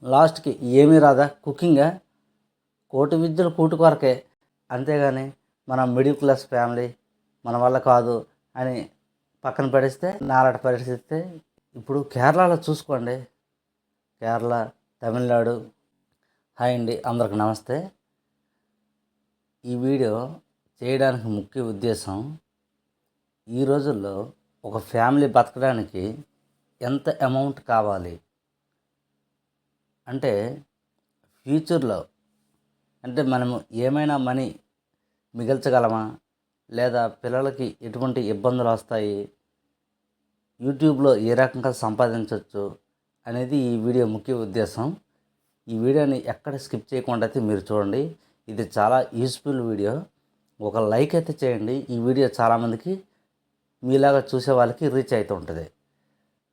లాస్ట్కి ఏమీ రాదా కుకింగా, కోటి విద్యలు కూటి కొరకే. అంతేగాని మనం మిడిల్ క్లాస్ ఫ్యామిలీ మన వల్ల కాదు అని పక్కన పడేస్తే నాలాంటి పరిస్థితి. ఇప్పుడు కేరళలో చూసుకోండి, కేరళ, తమిళనాడు. హాయ్ అండి, అందరికి నమస్తే. ఈ వీడియో చేయడానికి ముఖ్య ఉద్దేశం, ఈ రోజుల్లో ఒక ఫ్యామిలీ బతకడానికి ఎంత అమౌంట్ కావాలి అంటే, ఫ్యూచర్లో అంటే మనము ఏమైనా మనీ మిగల్చగలమా, లేదా పిల్లలకి ఎటువంటి ఇబ్బందులు వస్తాయి, యూట్యూబ్లో ఏ రకంగా సంపాదించవచ్చు అనేది ఈ వీడియో ముఖ్య ఉద్దేశం. ఈ వీడియోని ఎక్కడ స్కిప్ చేయకుండా అయితే మీరు చూడండి. ఇది చాలా యూస్ఫుల్ వీడియో. ఒక లైక్ అయితే చేయండి. ఈ వీడియో చాలామందికి మీలాగా చూసే వాళ్ళకి రీచ్ అవుతూ ఉంటుంది.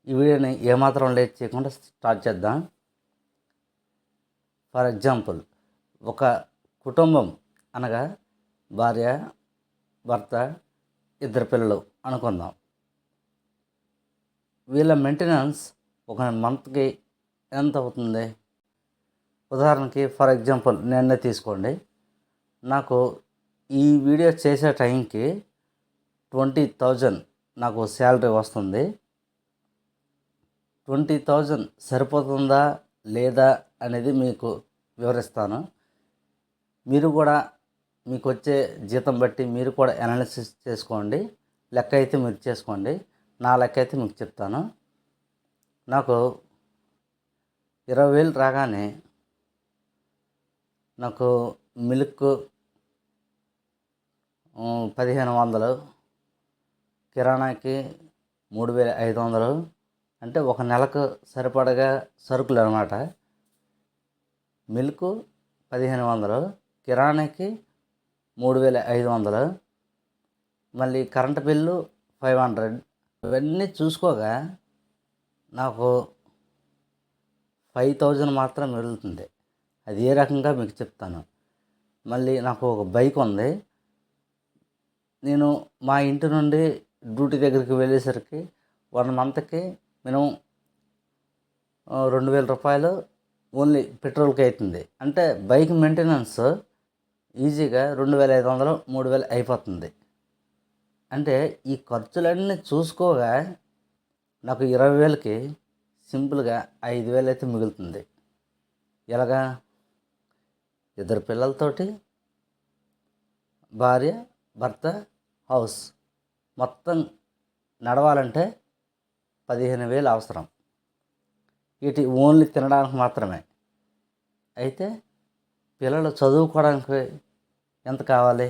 ఈ వీడియోని ఏమాత్రం లేట్ చేయకుండా స్టార్ట్ చేద్దాం. ఫర్ ఎగ్జాంపుల్, ఒక కుటుంబం అనగా భార్య, భర్త, ఇద్దరు పిల్లలు అనుకుందాం. వీళ్ళ మెయింటెనెన్స్ ఒక మంత్కి ఎంత అవుతుంది? ఉదాహరణకి ఫర్ ఎగ్జాంపుల్ నేనే తీసుకోండి. నాకు ఈ వీడియో చేసే టైంకి 20,000 నాకు శాలరీ వస్తుంది. 20,000 సరిపోతుందా లేదా అనేది మీకు వివరిస్తాను. మీరు కూడా మీకు వచ్చే జీతం బట్టి మీరు కూడా అనాలిసిస్ చేసుకోండి. లెక్క అయితే మీరు చేసుకోండి, నా లెక్క అయితే మీకు చెప్తాను. నాకు 20,000 రాగానే నాకు మిల్క్ 1,500, కిరాణాకి 3,500, అంటే ఒక నెలకు సరిపడగా సరుకులు అన్నమాట. మిల్క్ 1,500, కిరాణాకి 3,500, మళ్ళీ కరెంటు బిల్లు 500. ఇవన్నీ చూసుకోగా నాకు 5,000 మాత్రం మిగులుతుంది. అది ఏ రకంగా మీకు చెప్తాను. మళ్ళీ నాకు ఒక బైక్ ఉంది. నేను మా ఇంటి నుండి డ్యూటీ దగ్గరికి వెళ్ళేసరికి 1 మంత్కి మినిమం 2,000 రూపాయలు ఓన్లీ పెట్రోల్కి అవుతుంది. అంటే బైక్ మెయింటెనెన్స్ ఈజీగా 2,500, 3,000 అయిపోతుంది. అంటే ఈ ఖర్చులన్నీ చూసుకోగా నాకు 20,000కి సింపుల్గా 5,000 అయితే మిగులుతుంది. ఎలాగా? ఇద్దరు పిల్లలతోటి, భార్య, భర్త, హౌస్ మొత్తం నడవాలంటే 15,000 అవసరం. ఇటు ఓన్లీ తినడానికి మాత్రమే. అయితే పిల్లలు చదువుకోవడానికి ఎంత కావాలి?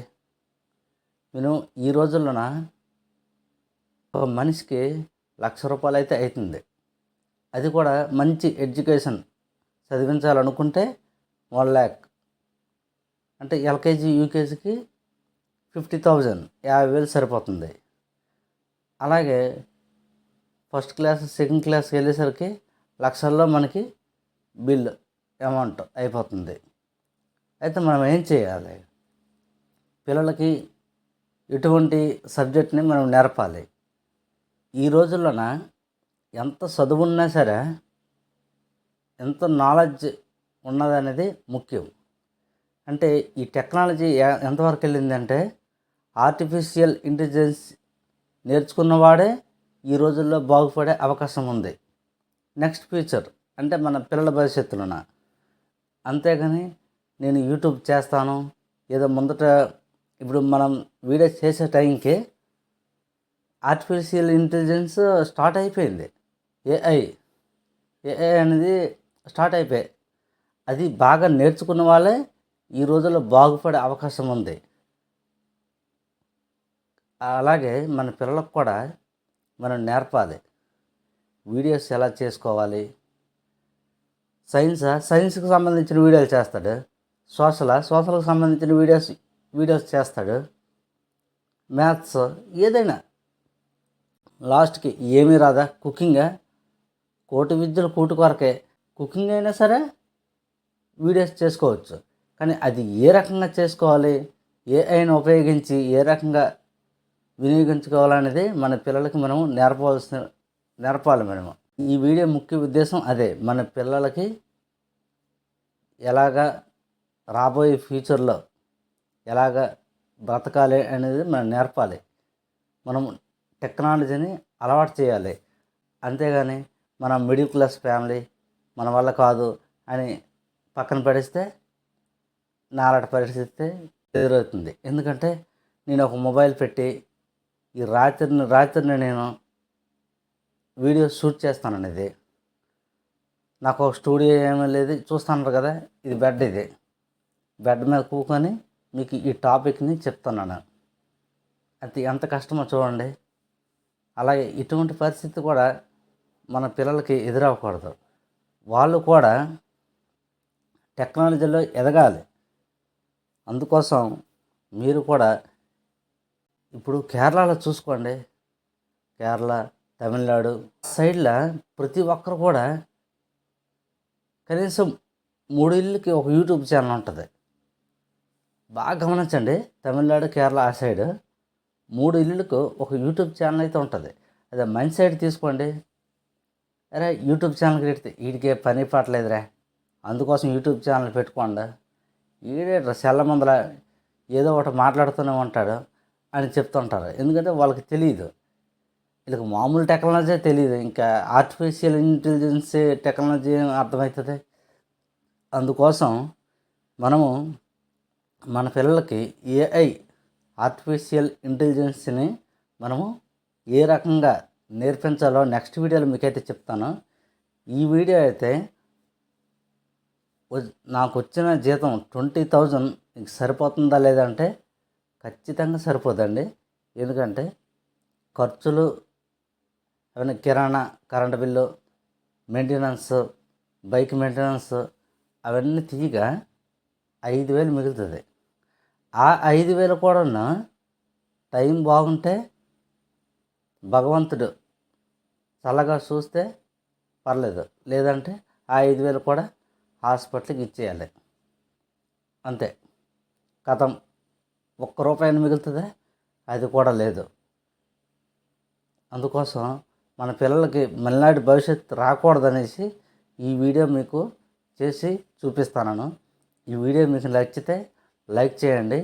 మినిమం ఈ రోజుల్లోన ఒక మనిషికి 1,00,000 రూపాయలు అయితే అవుతుంది. అది కూడా మంచి ఎడ్యుకేషన్ చదివించాలనుకుంటే 1,00,000. అంటే ఎల్కేజీ, యూకేజీకి 50,000, 50,000 సరిపోతుంది. అలాగే ఫస్ట్ క్లాస్, సెకండ్ క్లాస్కి వెళ్ళేసరికి లక్షల్లో మనకి బిల్ అమౌంట్ అయిపోతుంది. అయితే మనం ఏం చేయాలి? పిల్లలకి ఎటువంటి సబ్జెక్ట్ని మనం నేర్పాలి. ఈ రోజుల్లోన ఎంత చదువున్నా సరే, ఎంత నాలెడ్జ్ ఉన్నదనేది ముఖ్యం. అంటే ఈ టెక్నాలజీ ఎంతవరకు వెళ్ళిందంటే, ఆర్టిఫిషియల్ ఇంటెలిజెన్స్ నేర్చుకున్నవాడే ఈ రోజుల్లో బాగుపడే అవకాశం ఉంది నెక్స్ట్ ఫ్యూచర్, అంటే మన పిల్లల భవిష్యత్తులోన. అంతేగాని నేను యూట్యూబ్ చేస్తాను ఏదో ముందట, ఇప్పుడు మనం వీడియో చేసే టైంకి ఆర్టిఫిషియల్ ఇంటెలిజెన్స్ స్టార్ట్ అయిపోయింది. ఏఐ అనేది స్టార్ట్ అయిపోయాయి. అది బాగా నేర్చుకున్న వాళ్ళే ఈ రోజుల్లో బాగుపడే అవకాశం ఉంది. అలాగే మన పిల్లలకు కూడా మనం నేర్పాలి. వీడియోస్ ఎలా చేసుకోవాలి. సైన్స్కి సంబంధించిన వీడియోలు చేస్తాడు. సోషల్కి సంబంధించిన వీడియోస్ చేస్తాడు. మ్యాథ్స్, ఏదైనా. లాస్ట్కి ఏమీ రాదా కుకింగా, కోటి విద్యలు కూటి కొరకే. కుకింగ్ అయినా సరే వీడియోస్ చేసుకోవచ్చు. కానీ అది ఏ రకంగా చేసుకోవాలి, ఏఐని ఉపయోగించి ఏ రకంగా వినియోగించుకోవాలనేది మన పిల్లలకి మనం నేర్పాలి మనము. ఈ వీడియో ముఖ్య ఉద్దేశం అదే. మన పిల్లలకి ఎలాగా రాబోయే ఫ్యూచర్లో ఎలాగ బ్రతకాలి అనేది మనం నేర్పాలి. మనం టెక్నాలజీని అలవాటు చేయాలి. అంతేగాని మనం మిడిల్ క్లాస్ ఫ్యామిలీ మన వల్ల కాదు అని పక్కన పడేస్తే నాలాంటి పరిస్థితి ఎదురవుతుంది. ఎందుకంటే నేను ఒక మొబైల్ పెట్టి ఈ రాత్రిని నేను వీడియో షూట్ చేస్తానండి. ఇది నాకు ఒక స్టూడియో ఏమీ లేదు. చూస్తున్నారు కదా, ఇది బెడ్. ఇది బెడ్ మీద కూకొని మీకు ఈ టాపిక్ని చెప్తున్నాను. అది ఎంత కష్టమో చూడండి. అలాగే ఇటువంటి పరిస్థితి కూడా మన పిల్లలకి ఎదురవ్వకూడదు. వాళ్ళు కూడా టెక్నాలజీలో ఎదగాలి. అందుకోసం మీరు కూడా ఇప్పుడు కేరళలో చూసుకోండి. కేరళ, తమిళనాడు సైడ్లో ప్రతి ఒక్కరు కూడా కనీసం 3 ఇళ్ళకి ఒక యూట్యూబ్ ఛానల్ ఉంటుంది. బాగా గమనించండి. తమిళనాడు, కేరళ ఆ సైడ్ 3 ఇళ్ళకు ఒక యూట్యూబ్ ఛానల్ అయితే ఉంటుంది. అదే మంచి సైడ్ తీసుకోండి. అరే యూట్యూబ్ ఛానల్ పెడితే వీడికే పని పట్టలేదురా, అందుకోసం యూట్యూబ్ ఛానల్ పెట్టుకోండి, ఈడే సెల్ల ముందర ఏదో ఒకటి మాట్లాడుతూనే ఉంటాడు అని చెప్తుంటారు. ఎందుకంటే వాళ్ళకి తెలియదు, వీళ్ళకి మామూలు టెక్నాలజీ తెలియదు, ఇంకా ఆర్టిఫిషియల్ ఇంటెలిజెన్స్ టెక్నాలజీ అర్థమవుతుంది. అందుకోసం మనము మన పిల్లలకి ఏఐ ఆర్టిఫిషియల్ ఇంటెలిజెన్స్ని మనము ఏ రకంగా నేర్పించాలో నెక్స్ట్ వీడియోలో మీకైతే చెప్తాను. ఈ వీడియో అయితే నాకు వచ్చిన జీతం 20,000 ఇంక సరిపోతుందా లేదంటే ఖచ్చితంగా సరిపోదండి. ఎందుకంటే ఖర్చులు అవన్నీ కిరాణా, current bill, maintenance, bike maintenance అవన్నీ తీయగా 5,000 మిగులుతుంది. ఆ 5,000 కూడా టైం బాగుంటే భగవంతుడు చల్లగా చూస్తే పర్లేదు, లేదంటే ఆ 5,000 కూడా హాస్పిటల్కి ఇచ్చేయాలి. అంతే, కథం. ₹1 మిగులుతుందా? అది కూడా లేదు. అందుకోసం మన పిల్లలకి మళ్ళీ భవిష్యత్తు రాకూడదనేసి ఈ వీడియో మీకు చేసి చూపిస్తాను. ఈ వీడియో మీకు నచ్చితే లైక్ చేయండి.